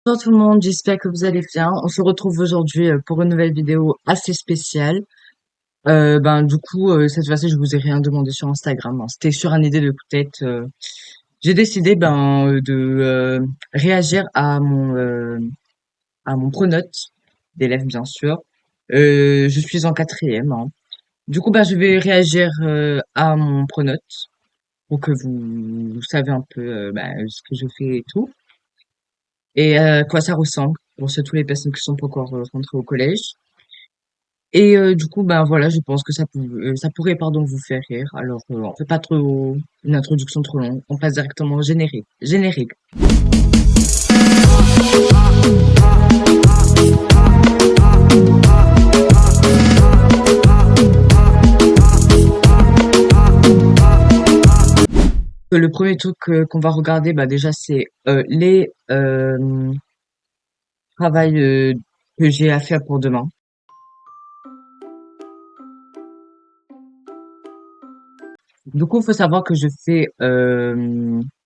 Bonjour tout le monde, j'espère que vous allez bien. On se retrouve aujourd'hui pour une nouvelle vidéo assez spéciale. Cette fois-ci, je vous ai rien demandé sur Instagram, hein. C'était sur un idée de tête. J'ai décidé de réagir à mon pronote d'élève, bien sûr. Je suis en quatrième, hein. Je vais réagir à mon pronote pour que vous savez un peu ce que je fais et tout. Et à quoi ça ressemble pour toutes les personnes qui sont pas encore rentrées au collège. Je pense que ça pourrait vous faire rire. Alors, on fait pas trop une introduction trop longue. On passe directement au générique. Générique. Le premier truc qu'on va regarder, déjà, c'est les travails que j'ai à faire pour demain. Du coup, il faut savoir que je fais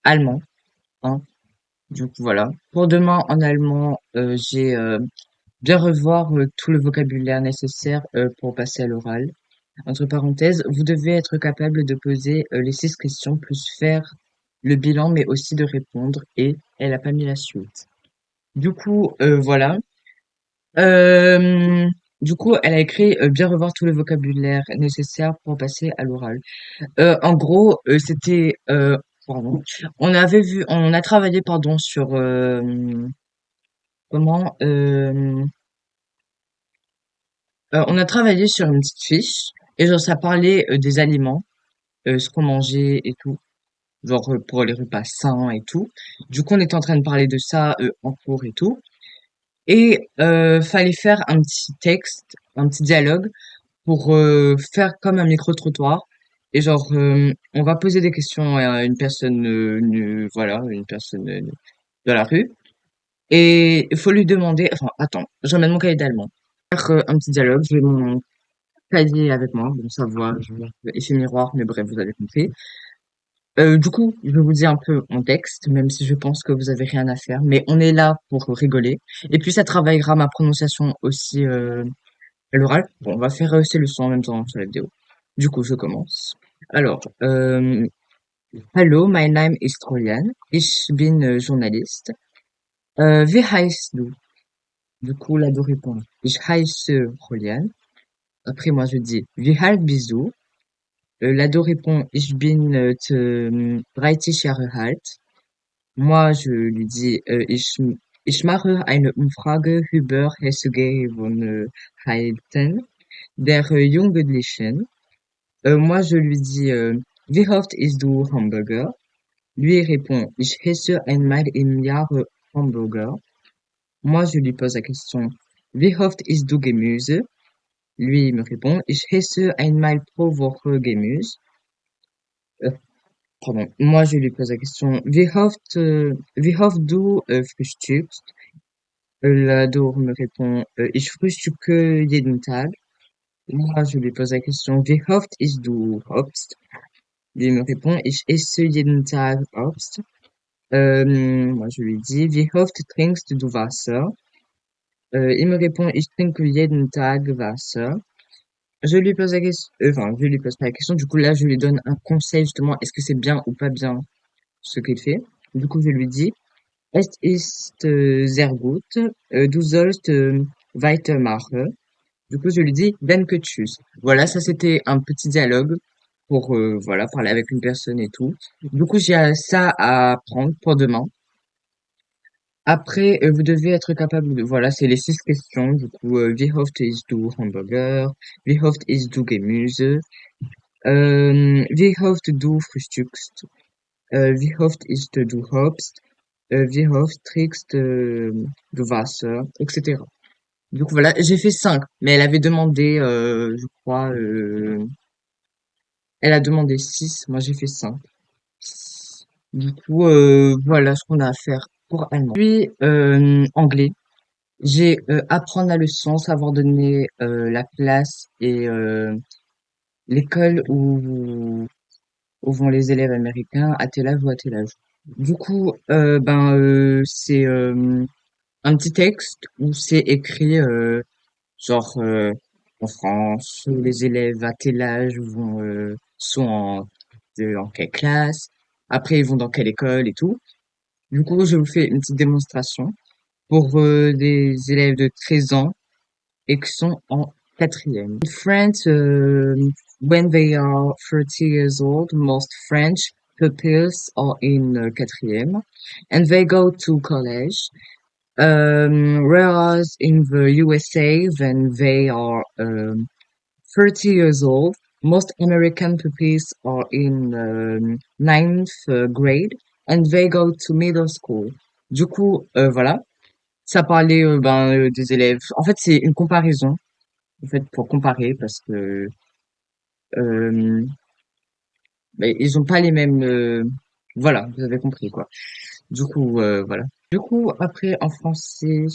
allemand, hein. Du coup, voilà. Pour demain, en allemand, j'ai bien revoir tout le vocabulaire nécessaire pour passer à l'oral. Entre parenthèses, vous devez être capable de poser les 6 questions plus faire le bilan, mais aussi de répondre. Et elle a pas mis la suite. Du coup, voilà. Euh, Elle a écrit bien revoir tout le vocabulaire nécessaire pour passer à l'oral. En gros, pardon. On a travaillé, pardon, sur comment, on a travaillé sur une petite fiche et genre ça parlait des aliments, ce qu'on mangeait et tout, genre pour les repas sains et tout. Du coup, on était en train de parler de ça en cours et tout. Et fallait faire un petit texte, un petit dialogue pour faire comme un micro-trottoir. Et on va poser des questions à une personne, voilà, une personne de la rue. Et il faut lui demander, enfin, attends, j'emmène mon cahier d'allemand. Faire un petit dialogue, j'ai mon cahier avec moi, bon, ça voit, effet miroir, mais bref, vous avez compris. Je vais vous dire un peu mon texte, même si je pense que vous avez rien à faire, mais on est là pour rigoler. Et puis ça travaillera ma prononciation aussi à l'oral. Bon, on va faire ces leçons en même temps sur la vidéo. Du coup, je commence. Alors, Hallo, mein Name ist Rolian. Ich bin Journalist. Wie heißt du? Du coup, l'ado répond. Ich heiße Rolian. Après, moi, je dis, wie alt bist du? L'ado répond, ich bin 30 Jahre alt. Moi, je lui dis, ich mache eine Umfrage über Essgewohnheiten der Jugendlichen. Moi, je lui dis, wie oft isst du Hamburger? Lui il répond, ich esse einmal im Jahr Hamburger. Moi, je lui pose la question, wie oft isst du Gemüse? Lui il me répond, ich esse einmal pro Woche Gemüse. Euh, Pardon. Moi, je lui pose la question, wie oft du frühstückst? L'ado me répond, ich frühstücke jeden Tag. Moi, je lui pose la question, wie oft isst du Obst? Lui me répond, ich esse jeden Tag Obst. Moi, je lui dis, wie oft trinkst du Wasser? Il me répond, ich trinke jeden Tag Wasser. Je lui pose la question, je lui pose pas la question. Du coup, là, je lui donne un conseil, justement. Est-ce que c'est bien ou pas bien ce qu'il fait? Du coup, je lui dis, es ist sehr gut. Du sollst weitermachen. Du coup, je lui dis, danke tschüss. Voilà, ça c'était un petit dialogue pour voilà parler avec une personne et tout. Du coup, j'ai ça à apprendre pour demain. Après, vous devez être capable de voilà, c'est les 6 questions. Du coup, wie oft isst du Hamburger? Wie oft isst du Gemüse? Wie oft du frühstückst? Wie oft isst du Obst? Wie oft trinkst du Wasser? Etc. Du coup, voilà, j'ai fait 5. Mais elle avait demandé, je crois, elle a demandé 6. Moi, j'ai fait 5. Voilà ce qu'on a à faire pour allemand. Puis, anglais. J'ai apprendre la leçon, savoir donner la place et l'école où vont les élèves américains à tel âge ou à tel âge. Du coup, c'est un petit texte où c'est écrit, genre, en France, les élèves à tel âge sont en quelle classe, après ils vont dans quelle école et tout. Du coup, je vous fais une petite démonstration pour des élèves de 13 ans et qui sont en quatrième. In France, when they are 30 years old, most French pupils are in quatrième and they go to college. Whereas in the USA, when they are 30 years old, most American pupils are in ninth grade and they go to middle school. Du coup, voilà, ça parlait des élèves. En fait, c'est une comparaison, en fait, pour comparer parce que euh, ils ont pas les mêmes. Voilà, vous avez compris quoi. Du coup, voilà. Du coup, après en français,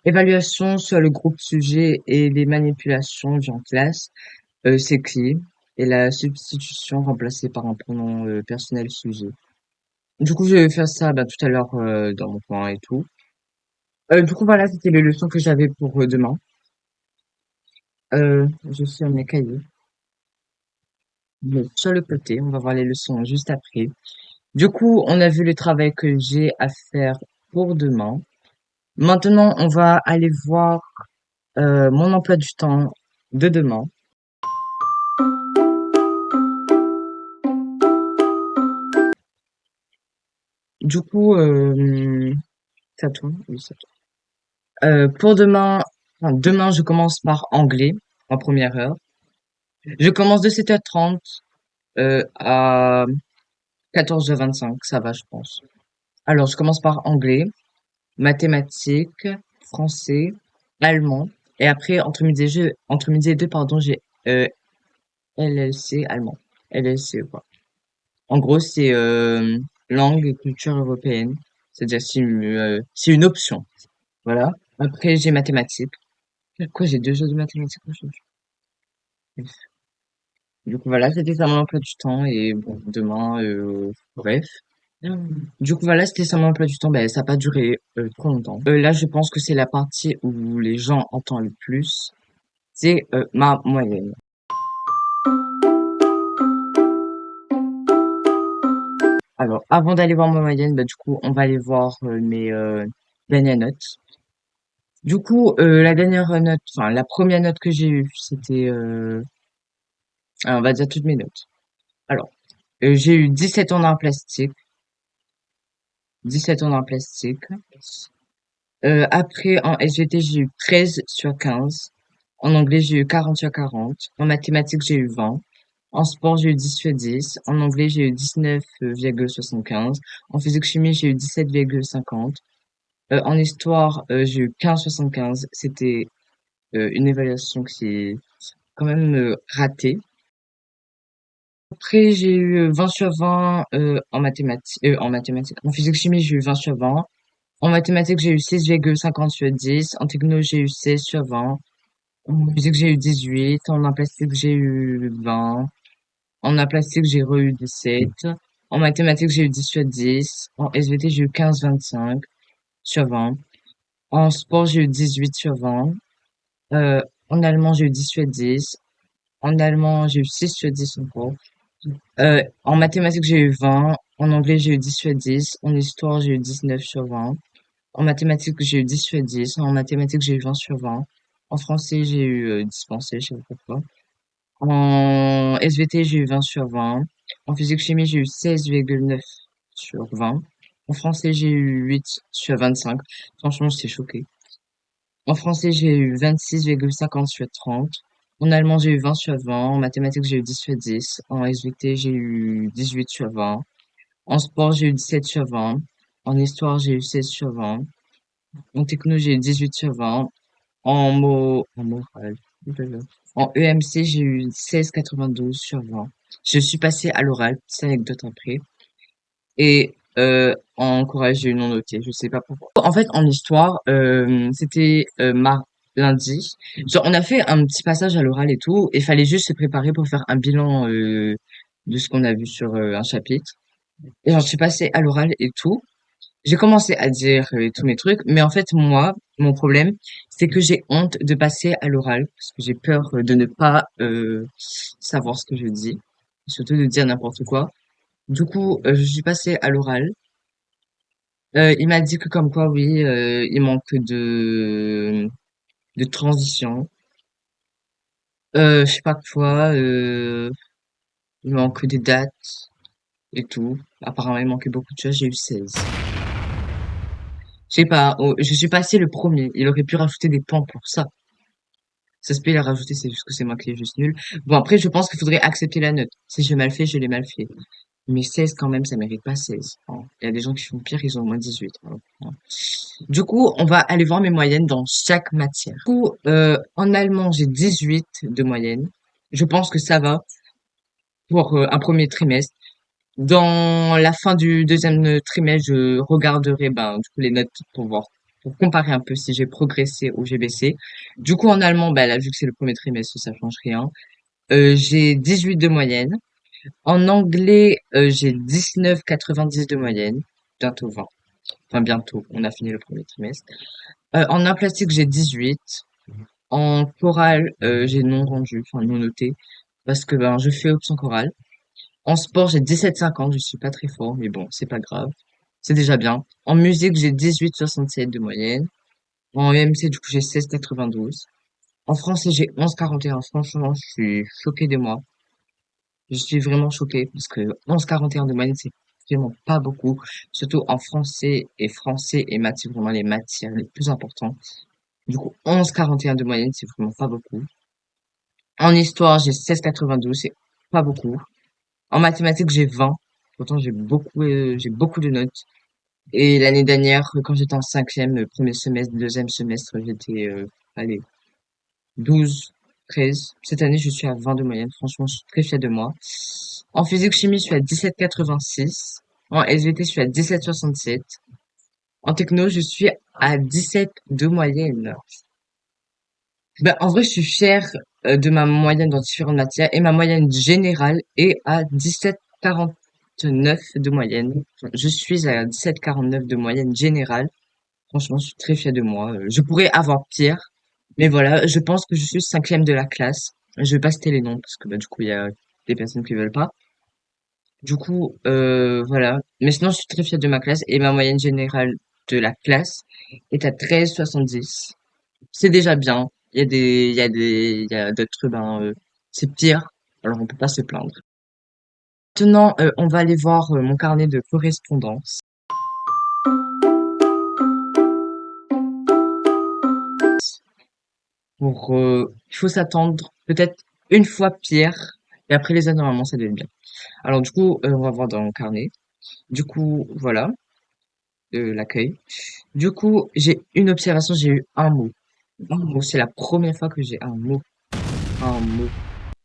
évaluation sur le groupe sujet et les manipulations en classe, c'est clé. Et la substitution remplacée par un pronom personnel sujet. Du coup, je vais faire ça tout à l'heure dans mon coin et tout. Du coup, voilà, c'était les leçons que j'avais pour demain. Je suis à mes cahiers. Mais sur le côté, on va voir les leçons juste après. Du coup, on a vu le travail que j'ai à faire pour demain. Maintenant, on va aller voir mon emploi du temps de demain. Du coup, ça tourne, oui, ça tourne. Pour demain, enfin, demain, je commence par anglais en première heure. Je commence de 7h30 à 14h25, ça va, je pense. Alors, je commence par anglais, mathématiques, français, allemand. Et après, entre midi et deux, pardon, j'ai LLC allemand. LLC, quoi. En gros, c'est langue et culture européenne. C'est-à-dire, c'est une option. Voilà. Après, j'ai mathématiques. Quoi, j'ai 2 jours de mathématiques aujourd'hui. Bref. Du coup, voilà, c'était ça mon emploi du temps. Et bon, demain, bref. Du coup, voilà, c'était ça mon emploi du temps. Ben, ça n'a pas duré trop longtemps. Là, je pense que c'est la partie où les gens entendent le plus. C'est ma moyenne. Alors, avant d'aller voir ma moyenne, du coup, on va aller voir mes dernières notes. Du coup, la dernière note, enfin, la première note que j'ai eue, c'était, on va dire toutes mes notes. Alors, j'ai eu 17 en art plastique, 17 en art plastique. Après, en SVT, j'ai eu 13 sur 15. En anglais, j'ai eu 40 sur 40. En mathématiques, j'ai eu 20. En sport, j'ai eu 10 sur 10. En anglais, j'ai eu 19,75. En physique-chimie, j'ai eu 17,50. En histoire, j'ai eu 15,75. C'était une évaluation qui est quand même ratée. Après, j'ai eu 20 sur 20 en mathématiques. En physique-chimie, j'ai eu 20 sur 20. En mathématiques, j'ai eu 6,50 sur 10. En techno, j'ai eu 16 sur 20. En musique, j'ai eu 18. En art plastique, j'ai eu 20. En art plastique, j'ai re-eu 17. En mathématiques, j'ai eu 10 sur 10. En SVT, j'ai eu 15,25 sur 20. En sport, j'ai eu 18 sur 20. Euh, En allemand, j'ai eu 10 sur 10. En allemand, j'ai eu 6 sur 10 encore. En mathématiques, j'ai eu 20. En anglais, j'ai eu 10 sur 10. En histoire, j'ai eu 19 sur 20. En mathématiques, j'ai eu 10 sur 10. En mathématiques, j'ai eu 20 sur 20. En français, j'ai eu dispensé, je sais pas pourquoi. En SVT, j'ai eu 20 sur 20. En physique-chimie, j'ai eu 16,9 sur 20. En français, j'ai eu 8 sur 25. Franchement, j'étais choquée. En français, j'ai eu 26,50 sur 30. En allemand, j'ai eu 20 sur 20. En mathématiques, j'ai eu 10 sur 10. En SVT, j'ai eu 18 sur 20. En sport, j'ai eu 17 sur 20. En histoire, j'ai eu 16 sur 20. En techno, j'ai eu 18 sur 20. En morale. Oulala. En EMC, j'ai eu 16,92 sur 20. Je suis passée à l'oral, petite anecdote après. Et en chorale, j'ai eu non noté, je sais pas pourquoi. En fait, en histoire, c'était lundi. Genre, on a fait un petit passage à l'oral et tout, et fallait juste se préparer pour faire un bilan de ce qu'on a vu sur un chapitre. Et j'en suis passée à l'oral et tout. j'ai commencé à dire tous mes trucs, mais en fait, moi, mon problème, c'est que j'ai honte de passer à l'oral, parce que j'ai peur de ne pas savoir ce que je dis, surtout de dire n'importe quoi. Du coup, je suis passée à l'oral. Il m'a dit que comme quoi, oui, il manque de transition. Je sais pas quoi, il manque des dates et tout. Apparemment, il manquait beaucoup de choses, j'ai eu 16. Je sais pas, oh, je suis passé le premier. Il aurait pu rajouter des points pour ça. Ça se peut, il a rajouté, c'est juste que c'est moi qui est juste nul. Bon, après, je pense qu'il faudrait accepter la note. Si j'ai mal fait, je l'ai mal fait. Mais 16, quand même, ça mérite pas 16, hein. Il y a des gens qui font pire, ils ont au moins 18, hein. Du coup, on va aller voir mes moyennes dans chaque matière. Du coup, en allemand, j'ai 18 de moyenne. Je pense que ça va pour un premier trimestre. Dans la fin du deuxième trimestre, je regarderai ben, du coup, les notes pour voir, pour comparer un peu si j'ai progressé ou j'ai baissé. Du coup, en allemand, ben, là, vu que c'est le premier trimestre, ça change rien. J'ai 18 de moyenne. En anglais, j'ai 19,90 de moyenne. Bientôt 20. Enfin, bientôt. On a fini le premier trimestre. En art plastique, j'ai 18. En chorale, j'ai non rendu, enfin non noté, parce que ben, je fais option chorale. En sport, j'ai 17,50, je suis pas très fort, mais bon, c'est pas grave. C'est déjà bien. En musique, j'ai 18,67 de moyenne. En EMC, du coup, j'ai 16,92. En français, j'ai 11,41. Franchement, je suis choquée de moi. Je suis vraiment choquée parce que 11,41 de moyenne, c'est vraiment pas beaucoup. Surtout en français et maths, c'est vraiment les matières les plus importantes. Du coup, 11,41 de moyenne, c'est vraiment pas beaucoup. En histoire, j'ai 16,92, c'est pas beaucoup. En mathématiques, j'ai 20. Pourtant, j'ai beaucoup de notes. Et l'année dernière, quand j'étais en cinquième, premier semestre, deuxième semestre, j'étais, allez, 12, 13. Cette année, je suis à 20 de moyenne. Franchement, je suis très fière de moi. En physique-chimie, je suis à 17,86. En SVT, je suis à 17,67. En techno, je suis à 17 de moyenne. Ben, en vrai, je suis fière de ma moyenne dans différentes matières et ma moyenne générale est à 17,49 de moyenne. Enfin, je suis à 17,49 de moyenne générale. Franchement, je suis très fière de moi. Je pourrais avoir pire, mais voilà, je pense que je suis cinquième de la classe. Je vais pas citer les noms parce que bah, du coup, il y a des personnes qui veulent pas. Du coup, voilà. Mais sinon, je suis très fière de ma classe et ma moyenne générale de la classe est à 13,70. C'est déjà bien. Il y a d'autres, ben, c'est pire. Alors, on peut pas se plaindre. Maintenant, on va aller voir mon carnet de correspondance. Il faut s'attendre peut-être une fois pire. Et après les autres, normalement, ça devient bien. Alors, du coup, on va voir dans mon carnet. Du coup, voilà, l'accueil. Du coup, j'ai une observation, j'ai eu un mot. Un mot, c'est la première fois que j'ai un mot. Un mot.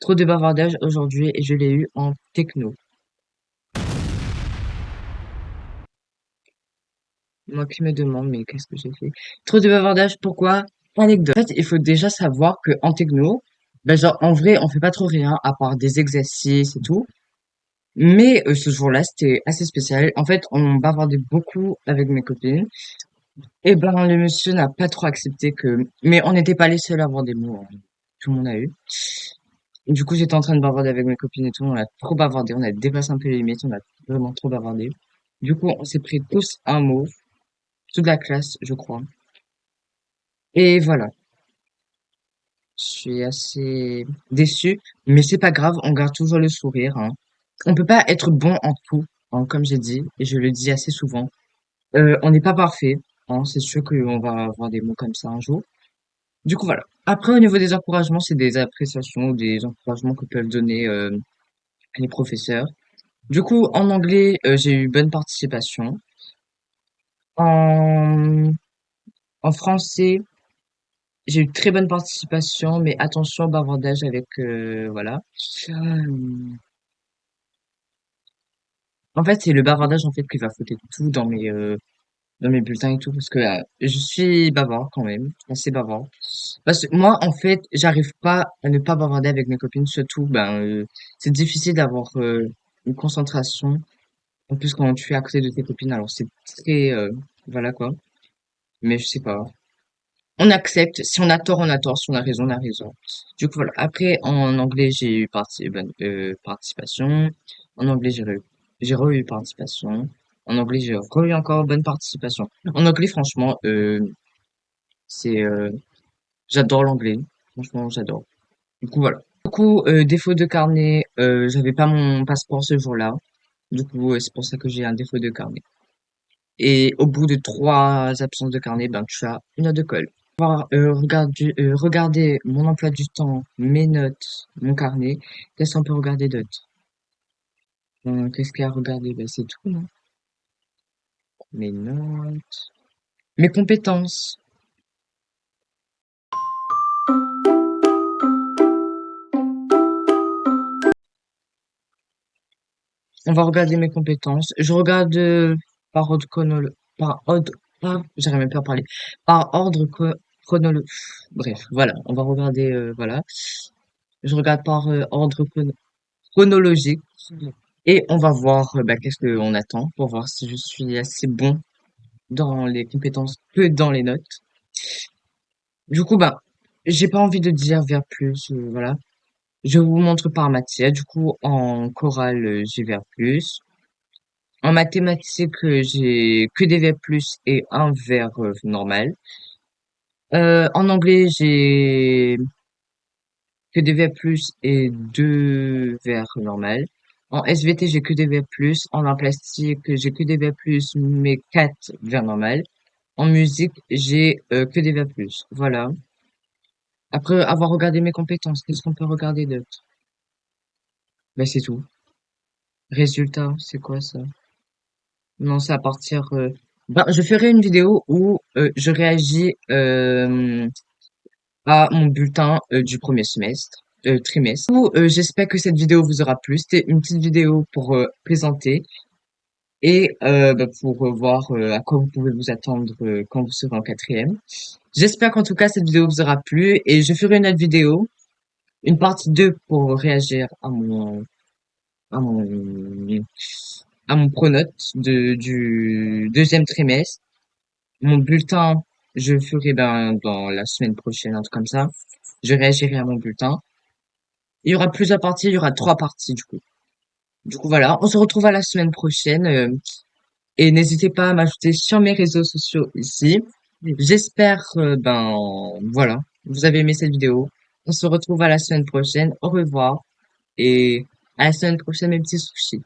Trop de bavardage aujourd'hui et je l'ai eu en techno. Moi qui me demande, mais qu'est-ce que j'ai fait? Trop de bavardage, pourquoi? Anecdote. En fait, il faut déjà savoir que en techno, ben genre, en vrai, on fait pas trop rien à part des exercices et tout. Mais ce jour-là, c'était assez spécial. En fait, on bavardait beaucoup avec mes copines. Et ben, le monsieur n'a pas trop accepté que... Mais on n'était pas les seuls à avoir des mots, hein. Tout le monde a eu. Du coup, j'étais en train de bavarder avec mes copines et tout. On a trop bavardé. On a dépassé un peu les limites. On a vraiment trop bavardé. Du coup, on s'est pris tous un mot. Toute la classe, je crois. Et voilà. Je suis assez déçue. Mais c'est pas grave. On garde toujours le sourire, hein. On peut pas être bon en tout, hein, comme j'ai dit. Et je le dis assez souvent. On n'est pas parfait, hein. C'est sûr qu'on va avoir des mots comme ça un jour. Du coup, voilà. Après, au niveau des encouragements, c'est des appréciations ou des encouragements que peuvent donner les professeurs. Du coup, en anglais, j'ai eu bonne participation. En, en français, j'ai eu très bonne participation, mais attention au bavardage avec, voilà. En fait, c'est le bavardage en fait qui va foutre tout dans mes bulletins et tout, parce que je suis bavard quand même, assez bavard. Parce que moi, en fait, j'arrive pas à ne pas bavarder avec mes copines, surtout, ben, c'est difficile d'avoir une concentration En plus, quand tu es à côté de tes copines, alors c'est très, voilà quoi. Mais je sais pas. On accepte. Si on a tort, on a tort. Si on a raison, on a raison. Du coup, voilà. Après, en anglais, j'ai eu participation. En anglais, j'ai re-eu participation. En anglais, j'ai re-eu encore bonne participation. En anglais, franchement, c'est, j'adore l'anglais. Franchement, j'adore. Du coup, voilà. Du coup, défaut de carnet, j'avais pas mon passeport ce jour-là. Du coup, c'est pour ça que j'ai un défaut de carnet. Et au bout de 3 absences de carnet, ben, tu as une note de colle. Regarder mon emploi du temps, mes notes, mon carnet. Qu'est-ce qu'on peut regarder d'autre? Qu'est-ce qu'il y a à regarder? Ben, c'est tout, non? Mes notes, mes compétences. On va regarder mes compétences. Je regarde par ordre par ordre, j'arrive même pas à parler. Par ordre chronologique. Bref, voilà. On va regarder, voilà. Je regarde par ordre chronologique. Et on va voir bah, qu'est-ce qu'on attend pour voir si je suis assez bon dans les compétences que dans les notes. Du coup, bah, j'ai pas envie de dire vers plus, voilà. Je vous montre par matière. Du coup, en chorale, j'ai vers plus. En mathématiques, j'ai que des vers plus et un vers normal. En anglais, j'ai que des vers plus et deux vers normal. En SVT, j'ai que des vers plus. En art plastique, j'ai que des vers plus, mais quatre vers normal. En musique, j'ai que des vers plus. Voilà. Après avoir regardé mes compétences, qu'est-ce qu'on peut regarder d'autre? Ben, c'est tout. Résultat, c'est quoi ça? Non, c'est à partir... Ben, je ferai une vidéo où je réagis à mon bulletin du premier semestre, trimestre. Ou, j'espère que cette vidéo vous aura plu. C'était une petite vidéo pour présenter et bah, pour voir à quoi vous pouvez vous attendre quand vous serez en quatrième. J'espère qu'en tout cas cette vidéo vous aura plu et je ferai une autre vidéo, une partie 2 pour réagir à mon à mon pronote du deuxième trimestre. Mon bulletin, je ferai ben dans la semaine prochaine, un truc comme ça. Je réagirai à mon bulletin. Il y aura plusieurs parties, il y aura 3 parties du coup. Du coup voilà, on se retrouve à la semaine prochaine et n'hésitez pas à m'ajouter sur mes réseaux sociaux ici. J'espère ben voilà, vous avez aimé cette vidéo. On se retrouve à la semaine prochaine. Au revoir et à la semaine prochaine mes petits sushis.